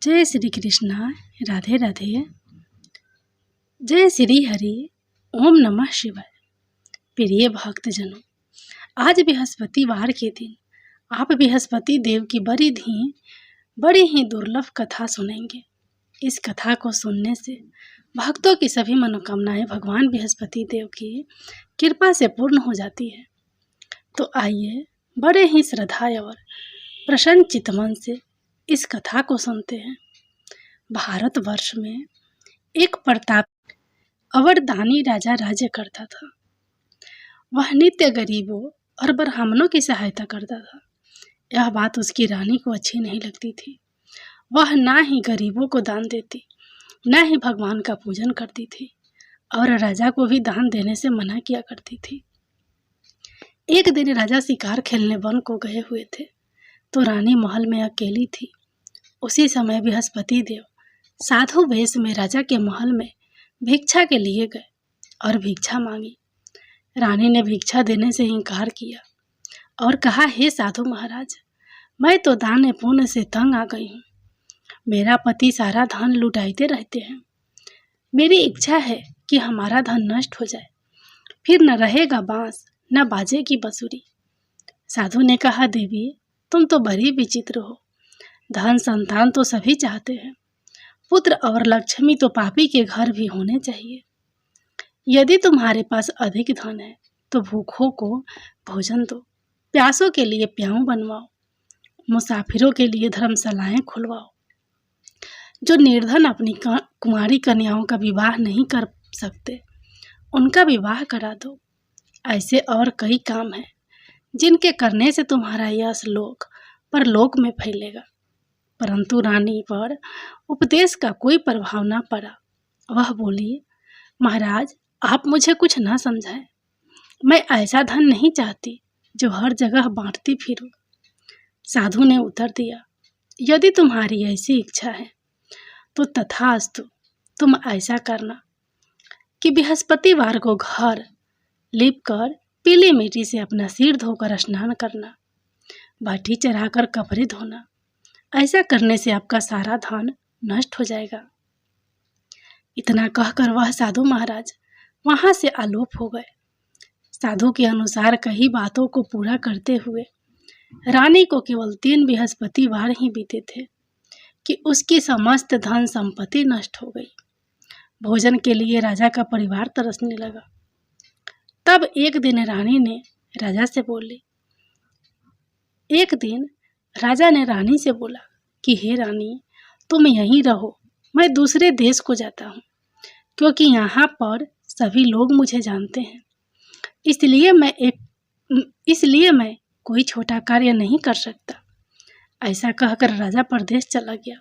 जय श्री कृष्णा। राधे राधे। जय श्री हरि। ओम नमः शिवाय। प्रिय भक्तजनों, आज बृहस्पतिवार के दिन आप बृहस्पति देव की बड़ी ही दुर्लभ कथा सुनेंगे। इस कथा को सुनने से भक्तों की सभी मनोकामनाएं भगवान बृहस्पति देव की कृपा से पूर्ण हो जाती है। तो आइए बड़े ही श्रद्धा और प्रसन्न चित्तमन से इस कथा को सुनते हैं। भारतवर्ष में एक प्रतापी अवरदानी राजा राज्य करता था। वह नित्य गरीबों और ब्राह्मणों की सहायता करता था। यह बात उसकी रानी को अच्छी नहीं लगती थी। वह ना ही गरीबों को दान देती, ना ही भगवान का पूजन करती थी और राजा को भी दान देने से मना किया करती थी। एक दिन राजा शिकार खेलने वन को गए हुए थे तो रानी महल में अकेली थी। उसी समय बृहस्पति देव साधु वेश में राजा के महल में भिक्षा के लिए गए और भिक्षा मांगी। रानी ने भिक्षा देने से इनकार किया और कहा, हे साधु महाराज, मैं तो दान पुण्य से तंग आ गई हूँ। मेरा पति सारा धन लुटाते रहते हैं। मेरी इच्छा है कि हमारा धन नष्ट हो जाए, फिर न रहेगा बांस न बाजे की बंसुरी। साधु ने कहा, देवी तुम तो बड़ी विचित्र हो। धन संतान तो सभी चाहते हैं, पुत्र और लक्ष्मी तो पापी के घर भी होने चाहिए। यदि तुम्हारे पास अधिक धन है तो भूखों को भोजन दो, प्यासों के लिए प्याऊ बनवाओ, मुसाफिरों के लिए धर्मशालाएं खुलवाओ। जो निर्धन अपनी कुंवारी कन्याओं का विवाह नहीं कर सकते उनका विवाह करा दो। ऐसे और कई काम हैं जिनके करने से तुम्हारा यश लोक परलोक में फैलेगा। परंतु रानी पर उपदेश का कोई प्रभाव न पड़ा। वह बोली, महाराज आप मुझे कुछ न समझाएं। मैं ऐसा धन नहीं चाहती जो हर जगह बांटती फिरूं। साधु ने उत्तर दिया, यदि तुम्हारी ऐसी इच्छा है तो तथास्तु। तुम ऐसा करना कि बृहस्पतिवार को घर लीपकर पीली मिट्टी से अपना सिर धोकर स्नान करना, बाटी चढ़ाकर कपड़े धोना। ऐसा करने से आपका सारा धन नष्ट हो जाएगा। इतना कहकर वह साधु महाराज वहां से आलोप हो गए। साधु के अनुसार कई बातों को पूरा करते हुए रानी को केवल 3 बृहस्पतिवार ही बीते थे कि उसकी समस्त धन संपत्ति नष्ट हो गई। भोजन के लिए राजा का परिवार तरसने लगा। तब एक दिन रानी ने राजा से बोली, एक दिन राजा ने रानी से बोला कि हे रानी, तुम यहीं रहो, मैं दूसरे देश को जाता हूँ, क्योंकि यहाँ पर सभी लोग मुझे जानते हैं। इसलिए मैं कोई छोटा कार्य नहीं कर सकता। ऐसा कहकर राजा परदेश चला गया।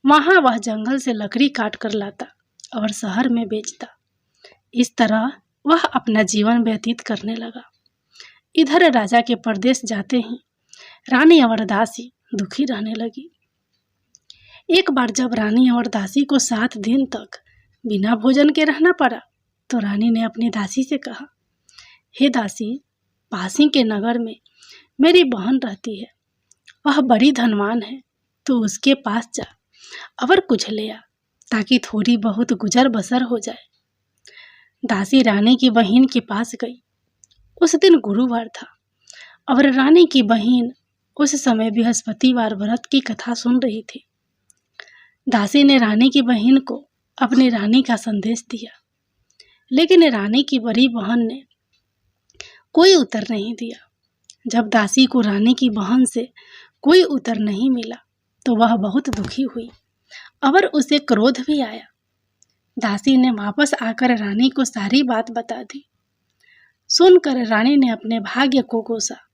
वहाँ वह जंगल से लकड़ी काट कर लाता और शहर में बेचता। इस तरह वह अपना जीवन व्यतीत करने लगा। इधर राजा के परदेश जाते ही रानी अवरदासी दुखी रहने लगी। एक बार जब रानी अवरदासी को 7 दिन तक बिना भोजन के रहना पड़ा तो रानी ने अपनी दासी से कहा, हे दासी, पासी के नगर में मेरी बहन रहती है। वह बड़ी धनवान है, तो उसके पास जा और कुछ ले आ, ताकि थोड़ी बहुत गुजर बसर हो जाए। दासी रानी की बहन के पास गई। उस दिन गुरुवार था और रानी की बहन उस समय बृहस्पतिवार व्रत की कथा सुन रही थी। दासी ने रानी की बहन को अपनी रानी का संदेश दिया, लेकिन रानी की बड़ी बहन ने कोई उत्तर नहीं दिया। जब दासी को रानी की बहन से कोई उत्तर नहीं मिला तो वह बहुत दुखी हुई और उसे क्रोध भी आया। दासी ने वापस आकर रानी को सारी बात बता दी। सुनकर रानी ने अपने भाग्य को कोसा।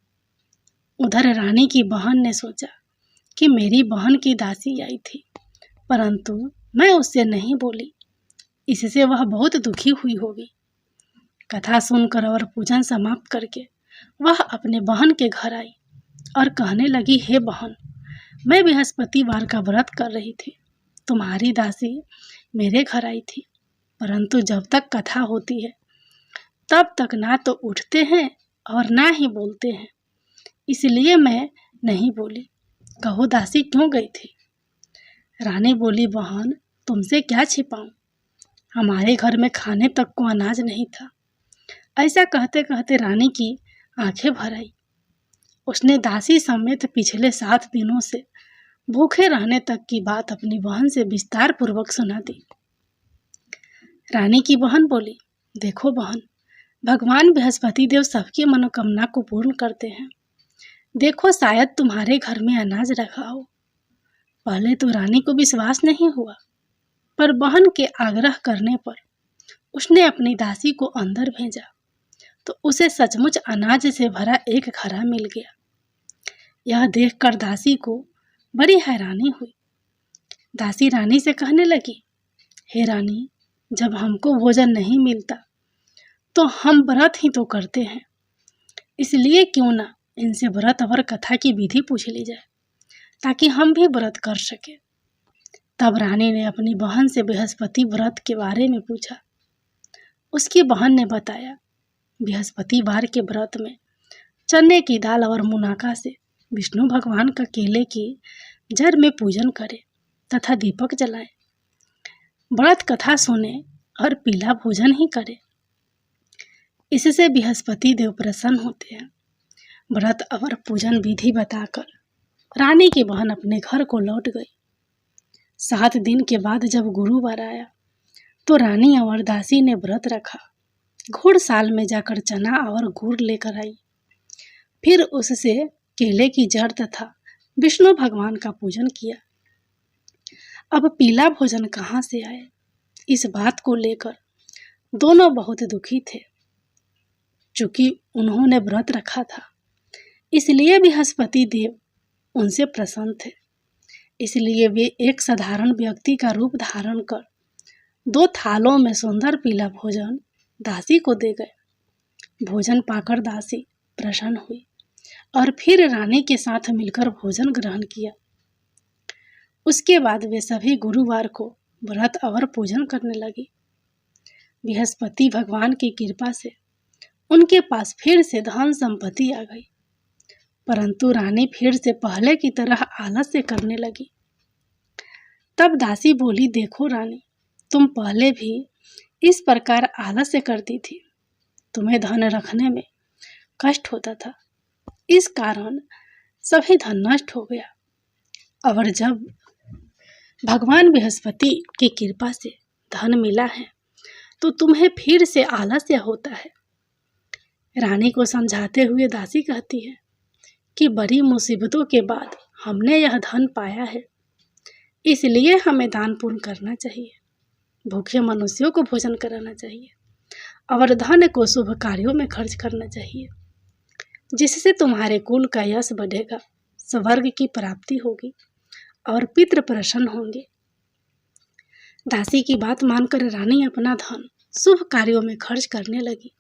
उधर रानी की बहन ने सोचा कि मेरी बहन की दासी आई थी, परंतु मैं उससे नहीं बोली, इससे वह बहुत दुखी हुई होगी। कथा सुनकर और पूजन समाप्त करके वह अपने बहन के घर आई और कहने लगी, हे बहन, मैं बृहस्पतिवार का व्रत कर रही थी। तुम्हारी दासी मेरे घर आई थी, परंतु जब तक कथा होती है तब तक ना तो उठते हैं और ना ही बोलते हैं, इसलिए मैं नहीं बोली। कहो दासी क्यों गई थी? रानी बोली, बहन तुमसे क्या छिपाऊं, हमारे घर में खाने तक को अनाज नहीं था। ऐसा कहते कहते रानी की आंखें भर आई। उसने दासी समेत पिछले 7 दिनों से भूखे रहने तक की बात अपनी बहन से विस्तार पूर्वक सुना दी। रानी की बहन बोली, देखो बहन, भगवान बृहस्पति देव सबकी मनोकामना को पूर्ण करते हैं। देखो शायद तुम्हारे घर में अनाज रखा हो। पहले तो रानी को विश्वास नहीं हुआ, पर बहन के आग्रह करने पर उसने अपनी दासी को अंदर भेजा तो उसे सचमुच अनाज से भरा एक घड़ा मिल गया। यह देखकर दासी को बड़ी हैरानी हुई। दासी रानी से कहने लगी, हे रानी, जब हमको भोजन नहीं मिलता तो हम व्रत ही तो करते हैं, इसलिए क्यों ना इनसे व्रत और कथा की विधि पूछ ली जाए ताकि हम भी व्रत कर सके। तब रानी ने अपनी बहन से बृहस्पति व्रत के बारे में पूछा। उसकी बहन ने बताया, बृहस्पतिवार के व्रत में चने की दाल और मुनाका से विष्णु भगवान का केले की जड़ में पूजन करें तथा दीपक जलाएं, व्रत कथा सुने और पीला भोजन ही करें। इससे बृहस्पति देव प्रसन्न होते हैं। व्रत और पूजन विधि बताकर रानी की बहन अपने घर को लौट गई। 7 दिन के बाद जब गुरुवार आया तो रानी और दासी ने व्रत रखा। घुड़साल में जाकर चना और गुड़ लेकर आई। फिर उससे केले की जड़ तथा विष्णु भगवान का पूजन किया। अब पीला भोजन कहाँ से आए, इस बात को लेकर दोनों बहुत दुखी थे। चूंकि उन्होंने व्रत रखा था, इसलिए बृहस्पति देव उनसे प्रसन्न थे। इसलिए वे एक साधारण व्यक्ति का रूप धारण कर 2 थालों में सुंदर पीला भोजन दासी को दे गए। भोजन पाकर दासी प्रसन्न हुई और फिर रानी के साथ मिलकर भोजन ग्रहण किया। उसके बाद वे सभी गुरुवार को व्रत और पूजन करने लगी। बृहस्पति भगवान की कृपा से उनके पास फिर से धन संपत्ति आ गई, परंतु रानी फिर से पहले की तरह आलस्य करने लगी। तब दासी बोली, देखो रानी, तुम पहले भी इस प्रकार आलस्य करती थी। तुम्हें धन रखने में कष्ट होता था, इस कारण सभी धन नष्ट हो गया। और जब भगवान बृहस्पति की कृपा से धन मिला है तो तुम्हें फिर से आलस्य होता है। रानी को समझाते हुए दासी कहती है कि बड़ी मुसीबतों के बाद हमने यह धन पाया है, इसलिए हमें दान पुण्य करना चाहिए, भूखे मनुष्यों को भोजन कराना चाहिए और धन को शुभ कार्यों में खर्च करना चाहिए, जिससे तुम्हारे कुल का यश बढ़ेगा, स्वर्ग की प्राप्ति होगी और पितृ प्रसन्न होंगे। दासी की बात मानकर रानी अपना धन शुभ कार्यों में खर्च करने लगी,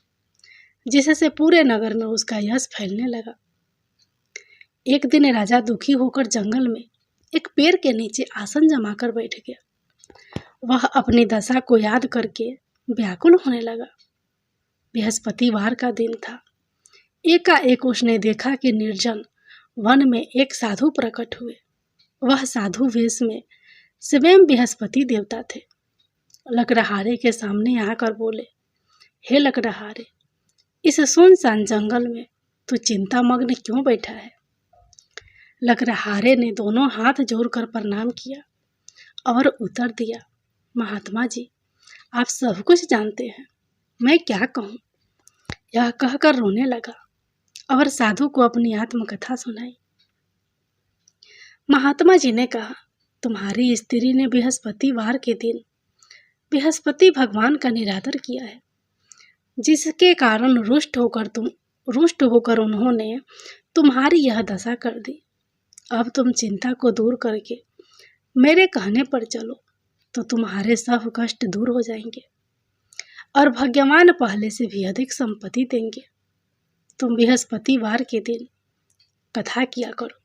जिससे पूरे नगर में उसका यश फैलने लगा। एक दिन राजा दुखी होकर जंगल में एक पेड़ के नीचे आसन जमाकर बैठ गया। वह अपनी दशा को याद करके व्याकुल होने लगा। बृहस्पतिवार का दिन था। एकाएक उसने देखा कि निर्जन वन में एक साधु प्रकट हुए। वह साधु वेश में स्वयं बृहस्पति देवता थे। लकड़हारे के सामने आकर बोले, हे लकड़हारे, इस सुनसान जंगल में तू चिंतामग्न क्यों बैठा है? लकड़हारे ने दोनों हाथ जोड़कर प्रणाम किया और उत्तर दिया, महात्मा जी, आप सब कुछ जानते हैं, मैं क्या कहूँ? यह कहकर रोने लगा और साधु को अपनी आत्मकथा सुनाई। महात्मा जी ने कहा, तुम्हारी स्त्री ने बृहस्पतिवार के दिन बृहस्पति भगवान का निरादर किया है, जिसके कारण रुष्ट होकर उन्होंने तुम्हारी यह दशा कर दी। अब तुम चिंता को दूर करके मेरे कहने पर चलो तो तुम्हारे सब कष्ट दूर हो जाएंगे और भगवान पहले से भी अधिक संपत्ति देंगे। तुम बृहस्पतिवार के दिन कथा किया करो,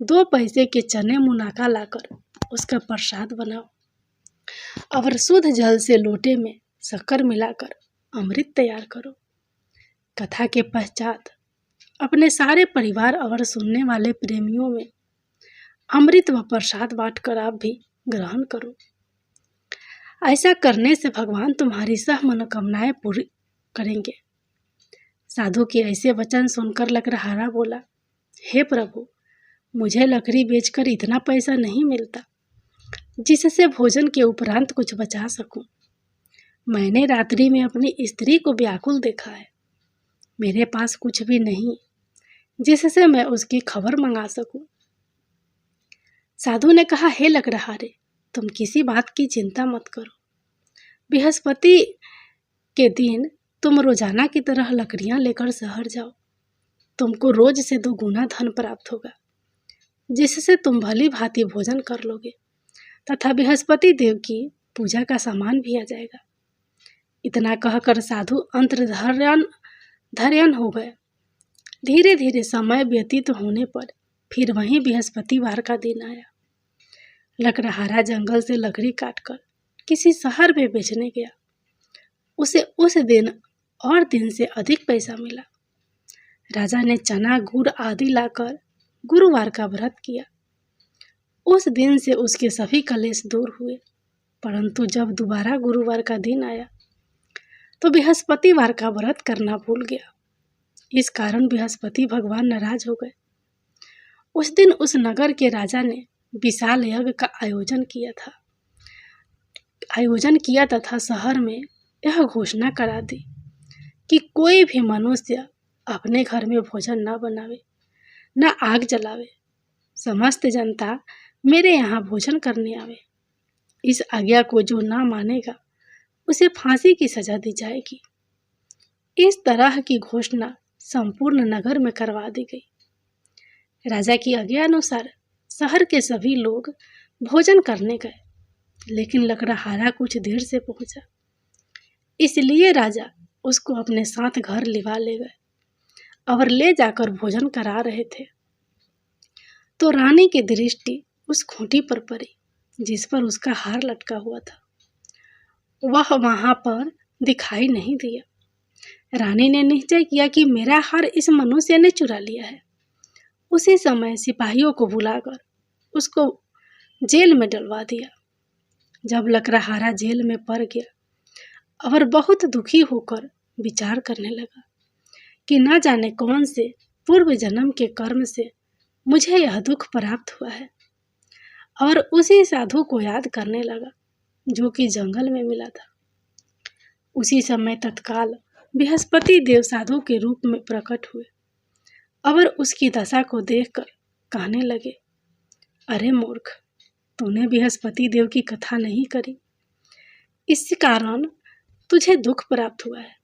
2 पैसे के चने मुनाका लाकर उसका प्रसाद बनाओ और शुद्ध जल से लोटे में शक्कर मिलाकर अमृत तैयार करो। कथा के पश्चात अपने सारे परिवार और सुनने वाले प्रेमियों में अमृत व प्रसाद बांटकर आप भी ग्रहण करो। ऐसा करने से भगवान तुम्हारी सब मनोकामनाएं पूरी करेंगे। साधु के ऐसे वचन सुनकर लकड़हारा बोला, हे प्रभु, मुझे लकड़ी बेचकर इतना पैसा नहीं मिलता जिससे भोजन के उपरांत कुछ बचा सकूं। मैंने रात्रि में अपनी स्त्री को व्याकुल देखा है। मेरे पास कुछ भी नहीं जिससे मैं उसकी खबर मंगा सकूं। साधु ने कहा, हे लकड़हारे, तुम किसी बात की चिंता मत करो। बृहस्पति के दिन तुम रोजाना की तरह लकड़ियां लेकर शहर जाओ। तुमको रोज से 2 गुना धन प्राप्त होगा, जिससे तुम भली भांति भोजन कर लोगे तथा बृहस्पति देव की पूजा का सामान भी आ जाएगा। इतना कहकर साधु अंतर्धान हो गए। धीरे धीरे समय व्यतीत होने पर फिर वहीं बृहस्पतिवार का दिन आया। लकड़हारा जंगल से लकड़ी काटकर किसी शहर में बेचने गया। उसे उस दिन और दिन से अधिक पैसा मिला। राजा ने चना गुड़ आदि लाकर गुरुवार का व्रत किया। उस दिन से उसके सभी कलेश दूर हुए। परंतु जब दोबारा गुरुवार का दिन आया तो बृहस्पतिवार का व्रत करना भूल गया। इस कारण बृहस्पति भगवान नाराज हो गए। उस दिन उस नगर के राजा ने विशाल यज्ञ का आयोजन किया तथा शहर में यह घोषणा करा दी कि कोई भी मनुष्य अपने घर में भोजन न बनावे, न आग जलावे। समस्त जनता मेरे यहाँ भोजन करने आवे। इस आज्ञा को जो ना मानेगा उसे फांसी की सजा दी जाएगी। इस तरह की घोषणा संपूर्ण नगर में करवा दी गई। राजा की आज्ञा अनुसार शहर के सभी लोग भोजन करने गए, लेकिन लकड़हारा कुछ देर से पहुंचा। इसलिए राजा उसको अपने साथ घर लिवा ले गए और ले जाकर भोजन करा रहे थे तो रानी की दृष्टि उस खूंटी पर पड़ी जिस पर उसका हार लटका हुआ था। वह वहां पर दिखाई नहीं दिया। रानी ने निश्चय किया कि मेरा हार इस मनुष्य ने चुरा लिया है। उसी समय सिपाहियों को बुलाकर उसको जेल में डलवा दिया। जब लकड़हारा जेल में पड़ गया और बहुत दुखी होकर विचार करने लगा कि न जाने कौन से पूर्व जन्म के कर्म से मुझे यह दुख प्राप्त हुआ है, और उसी साधु को याद करने लगा जो कि जंगल में मिला था। उसी समय तत्काल बृहस्पति देव साधु के रूप में प्रकट हुए और उसकी दशा को देखकर कहने लगे, अरे मूर्ख, तूने बृहस्पति देव की कथा नहीं करी, इस कारण तुझे दुख प्राप्त हुआ है।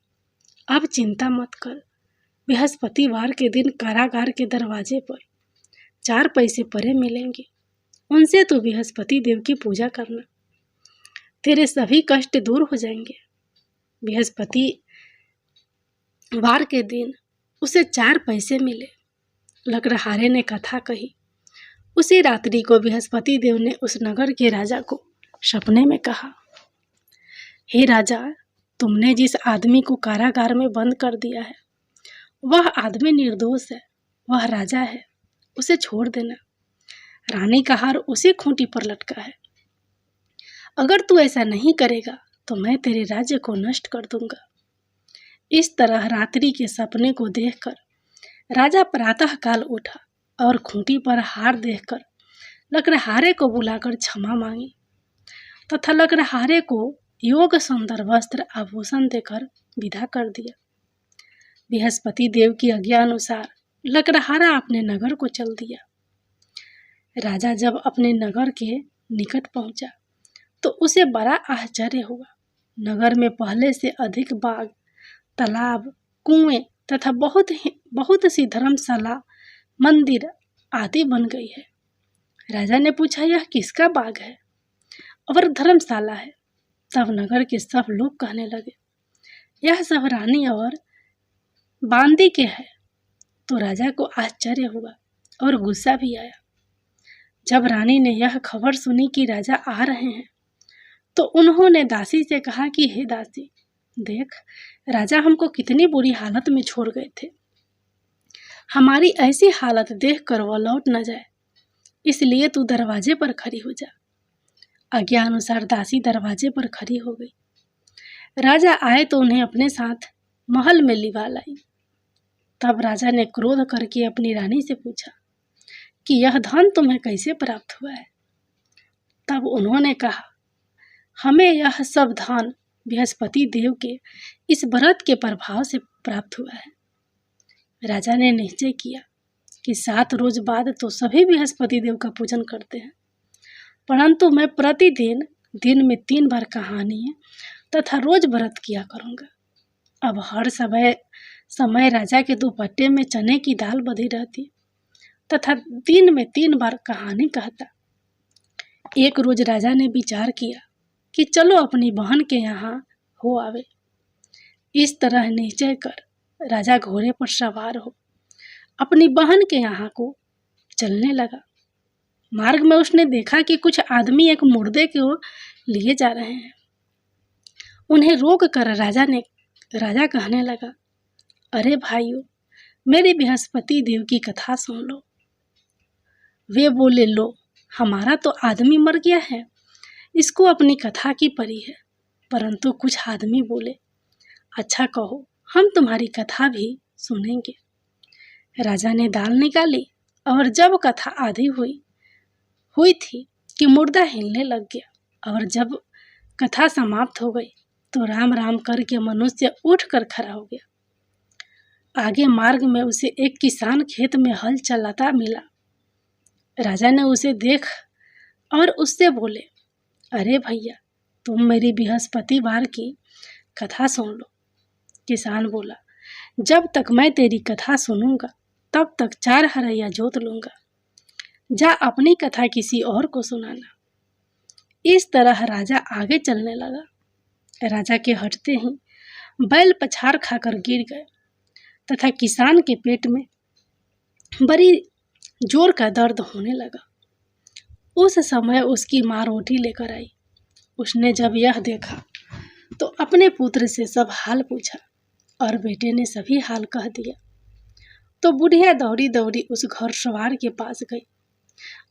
अब चिंता मत कर। बृहस्पतिवार के दिन कारागार के दरवाजे पर 4 पैसे परे मिलेंगे, उनसे तो बृहस्पति देव की पूजा करना, तेरे सभी कष्ट दूर हो जाएंगे। बृहस्पतिवार के दिन उसे 4 पैसे मिले। लकड़हारे ने कथा कही। उसी रात्रि को बृहस्पति देव ने उस नगर के राजा को सपने में कहा, हे राजा, तुमने जिस आदमी को कारागार में बंद कर दिया है वह आदमी निर्दोष है, वह राजा है, उसे छोड़ देना। रानी का हार उसी खूंटी पर लटका है। अगर तू ऐसा नहीं करेगा तो मैं तेरे राज्य को नष्ट कर दूंगा। इस तरह रात्रि के सपने को देखकर राजा प्रातः काल उठा और खूंटी पर हार देखकर लकड़हारे को बुलाकर क्षमा मांगी तथा लकड़हारे को योग सुंदर वस्त्र आभूषण देकर विदा कर दिया। बृहस्पति देव की आज्ञा अनुसार लकड़हारा अपने नगर को चल दिया। राजा जब अपने नगर के निकट पहुंचा तो उसे बड़ा आश्चर्य हुआ। नगर में पहले से अधिक बाग, तालाब, कुएं तथा बहुत सी धर्मशाला, मंदिर आदि बन गई है। राजा ने पूछा, यह किसका बाग है और धर्मशाला है? तब नगर के सब लोग कहने लगे, यह सब रानी और बांदी के है। तो राजा को आश्चर्य हुआ और गुस्सा भी आया। जब रानी ने यह खबर सुनी कि राजा आ रहे हैं तो उन्होंने दासी से कहा कि हे दासी, देख, राजा हमको कितनी बुरी हालत में छोड़ गए थे। हमारी ऐसी हालत देखकर वह लौट न जाए। इसलिए तू दरवाजे पर खड़ी हो जा। आज्ञा अनुसार दासी दरवाजे पर खड़ी हो गई। राजा आए तो उन्हें अपने साथ महल में लिवा लाई। तब राजा ने क्रोध करके अपनी रानी से पूछा कि यह धन तुम्हें कैसे प्राप्त हुआ है। तब उन्होंने कहा, हमें यह सब धन बृहस्पति देव के इस व्रत के प्रभाव से प्राप्त हुआ है। राजा ने निश्चय किया कि 7 रोज बाद तो सभी बृहस्पति देव का पूजन करते हैं, परंतु मैं प्रतिदिन दिन में 3 बार कहानी तथा रोज व्रत किया करूँगा। अब हर समय राजा के दुपट्टे में चने की दाल बधी रहती तथा दिन में 3 बार कहानी कहता। एक रोज राजा ने विचार किया कि चलो अपनी बहन के यहाँ हो आवे। इस तरह निश्चय कर राजा घोड़े पर सवार हो अपनी बहन के यहाँ को चलने लगा। मार्ग में उसने देखा कि कुछ आदमी एक मुर्दे को लिए जा रहे हैं। उन्हें रोक कर राजा कहने लगा, अरे भाइयों, मेरे बृहस्पति देव की कथा सुन लो। वे बोले, लो, हमारा तो आदमी मर गया है, इसको अपनी कथा की परी है। परंतु कुछ आदमी बोले, अच्छा कहो, हम तुम्हारी कथा भी सुनेंगे। राजा ने दाल निकाली और जब कथा आधी हुई थी कि मुर्दा हिलने लग गया, और जब कथा समाप्त हो गई तो राम राम करके मनुष्य उठकर खड़ा हो गया। आगे मार्ग में उसे एक किसान खेत में हल चलाता मिला। राजा ने उसे देख और उससे बोले, अरे भैया, तुम मेरी बृहस्पतिवार की कथा सुन लो। किसान बोला, जब तक मैं तेरी कथा सुनूंगा तब तक 4 हरैया जोत लूंगा। जा अपनी कथा किसी और को सुनाना। इस तरह राजा आगे चलने लगा। राजा के हटते ही बैल पछाड़ खाकर गिर गए तथा किसान के पेट में बड़ी जोर का दर्द होने लगा। उस समय उसकी माँ रोटी लेकर आई। उसने जब यह देखा तो अपने पुत्र से सब हाल पूछा और बेटे ने सभी हाल कह दिया। तो बुढ़िया दौड़ी दौड़ी उस घुड़सवार के पास गई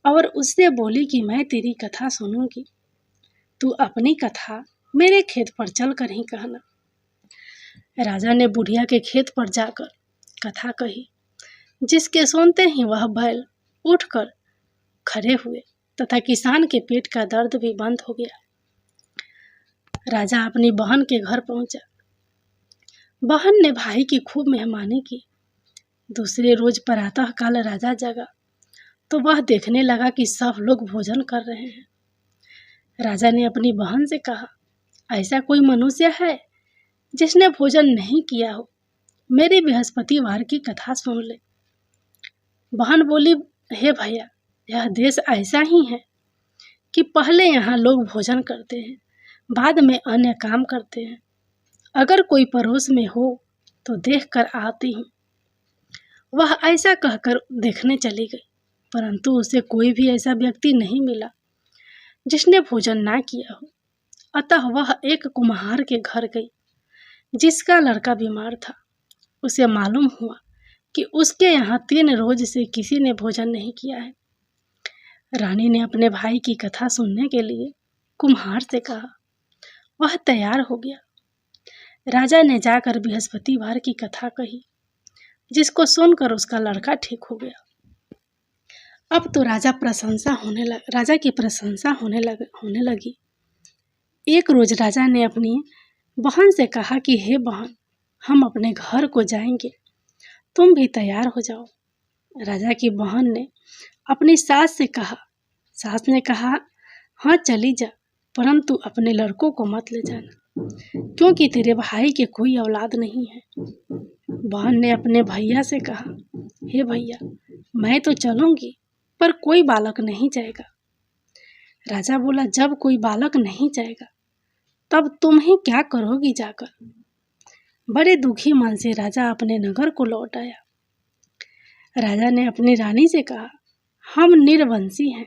और उससे बोली कि मैं तेरी कथा सुनूंगी, तू अपनी कथा मेरे खेत पर चलकर ही कहना। राजा ने बुढ़िया के खेत पर जाकर कथा कही, जिसके सुनते ही वह बैल उठकर खड़े हुए तथा किसान के पेट का दर्द भी बंद हो गया। राजा अपनी बहन के घर पहुंचा। बहन ने भाई की खूब मेहमानी की। दूसरे रोज प्रातः काल राजा जगा तो वह देखने लगा कि सब लोग भोजन कर रहे हैं। राजा ने अपनी बहन से कहा, ऐसा कोई मनुष्य है जिसने भोजन नहीं किया हो? मेरी बृहस्पतिवार की कथा सुन ले। बहन बोली, हे भैया, यह देश ऐसा ही है कि पहले यहाँ लोग भोजन करते हैं, बाद में अन्य काम करते हैं। अगर कोई पड़ोस में हो तो देख कर आती हूँ। वह ऐसा कहकर देखने चली गई, परंतु उसे कोई भी ऐसा व्यक्ति नहीं मिला जिसने भोजन ना किया हो। अतः वह एक कुम्हार के घर गई जिसका लड़का बीमार था। उसे मालूम हुआ कि उसके यहाँ 3 रोज से किसी ने भोजन नहीं किया है। रानी ने अपने भाई की कथा सुनने के लिए कुम्हार से कहा। वह तैयार हो गया। राजा ने जाकर बृहस्पतिवार की कथा कही, जिसको सुनकर उसका लड़का ठीक हो गया। अब तो राजा की प्रशंसा होने लगी। एक रोज राजा ने अपनी बहन से कहा कि हे बहन, हम अपने घर को जाएंगे, तुम भी तैयार हो जाओ। राजा की बहन ने अपनी सास से कहा। सास ने कहा, हाँ चली जा, परंतु अपने लड़कों को मत ले जाना, क्योंकि तेरे भाई के कोई औलाद नहीं है। बहन ने अपने भैया से कहा, हे भैया, मैं तो चलूंगी, पर कोई बालक नहीं जाएगा। राजा बोला, जब कोई बालक नहीं जाएगा तब तुम ही क्या करोगी जाकर? बड़े दुखी मन से राजा अपने नगर को लौट आया। राजा ने अपनी रानी से कहा, हम निर्वंशी हैं,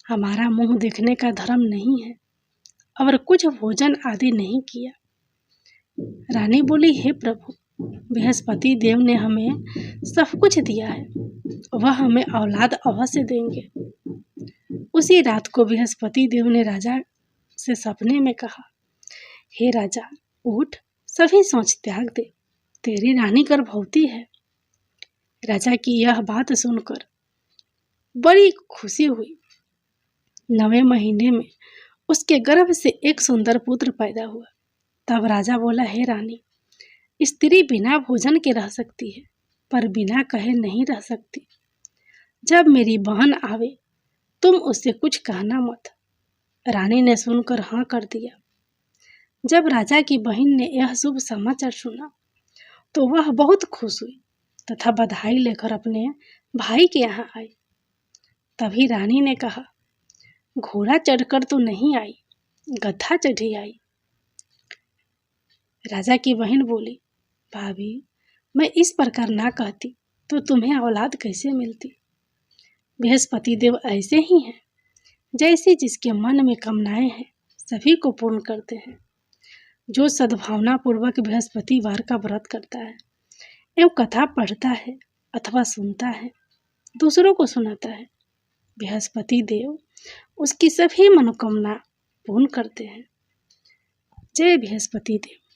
हमारा मुंह देखने का धर्म नहीं है और कुछ भोजन आदि नहीं किया। रानी बोली, हे प्रभु, बृहस्पति देव ने हमें सब कुछ दिया है, वह हमें औलाद अवश्य देंगे। उसी रात को बृहस्पति देव ने राजा से सपने में कहा, हे राजा, उठ, सभी सोच त्याग दे, तेरी रानी गर्भवती है। राजा की यह बात सुनकर बड़ी खुशी हुई। 9वें महीने में उसके गर्भ से एक सुंदर पुत्र पैदा हुआ। तब राजा बोला, हे रानी, स्त्री बिना भोजन के रह सकती है, पर बिना कहे नहीं रह सकती। जब मेरी बहन आवे तुम उससे कुछ कहना मत। रानी ने सुनकर हाँ कर दिया। जब राजा की बहन ने यह शुभ समाचार सुना तो वह बहुत खुश हुई तथा बधाई लेकर अपने भाई के यहाँ आई। तभी रानी ने कहा, घोड़ा चढ़कर तो नहीं आई, गधा चढ़ी आई। राजा की बहन बोली, भाभी, मैं इस प्रकार ना कहती तो तुम्हें औलाद कैसे मिलती। बृहस्पति देव ऐसे ही हैं, जैसे जिसके मन में कामनाएं हैं सभी को पूर्ण करते हैं। जो सद्भावना पूर्वक बृहस्पतिवार का व्रत करता है एवं कथा पढ़ता है अथवा सुनता है, दूसरों को सुनाता है, बृहस्पति देव उसकी सभी मनोकामना पूर्ण करते हैं। जय बृहस्पति देव।